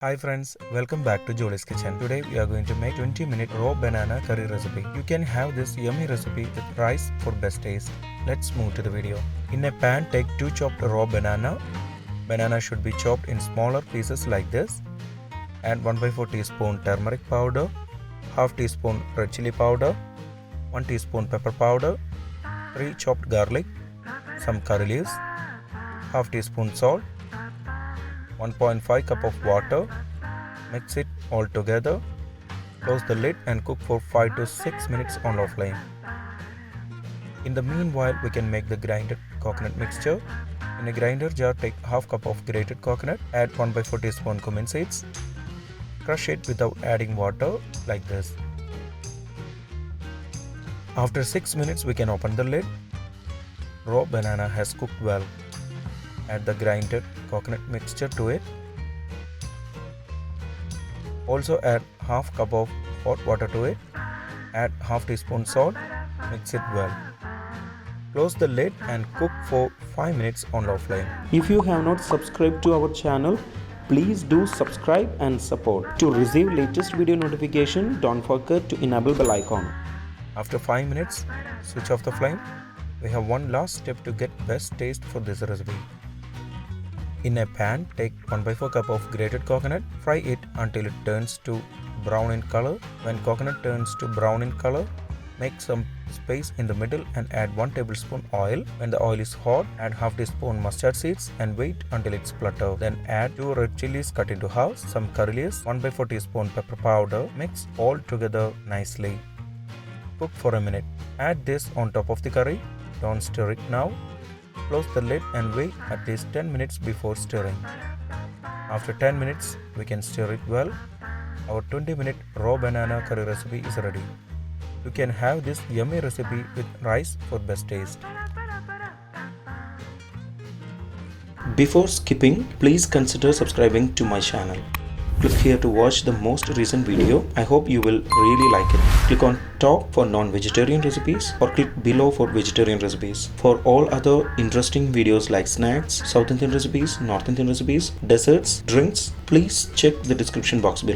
Hi friends, welcome back to Jolys kitchen. Today we are going to make 20-minute raw banana curry recipe. You can have this yummy recipe with rice for best taste. Let's move to the video. In a pan, take 2 chopped raw banana. Banana should be chopped in smaller pieces like this. Add 1/4 teaspoon turmeric powder, half teaspoon red chilli powder, 1 teaspoon pepper powder, 3 chopped garlic, some curry leaves, half teaspoon salt, 1.5 cup of water. Mix it all together. Close the lid and cook for 5 to 6 minutes on low flame. In the meanwhile, we can make the grinded coconut mixture. In a grinder jar, take half cup of grated coconut. Add 1/4 teaspoon cumin seeds. Crush it without adding water like this. After 6 minutes, we can open the lid. Raw banana has cooked well. Add the grinded coconut mixture to it. Also add half cup of hot water to it. Add half teaspoon salt. Mix it well. Close the lid and cook for 5 minutes on low flame. If you have not subscribed to our channel, please do subscribe and support. To receive latest video notification, don't forget to enable bell icon. After 5 minutes, switch off the flame. We have one last step to get best taste for this recipe. In a pan, take 1/4 cup of grated coconut. Fry it until it turns to brown in color. When coconut turns to brown in color, make some space in the middle and add 1 tablespoon oil. When the oil is hot, add half teaspoon mustard seeds and wait until it sputters. Then add 2 red chilies cut into halves, some curry leaves, 1/4 teaspoon pepper powder. Mix all together nicely. Cook for a minute. Add this on top of the curry. Don't stir it now. Close the lid and wait at least 10 minutes before stirring. After 10 minutes, we can stir it well. Our 20-minute raw banana curry recipe is ready. You can have this yummy recipe with rice for best taste. Before skipping, please consider subscribing to my channel. Click here to watch the most recent video. I hope you will really like it. Click on top for non-vegetarian recipes or click below for vegetarian recipes. For all other interesting videos like snacks, South Indian recipes, North Indian recipes, desserts, drinks, please check the description box below.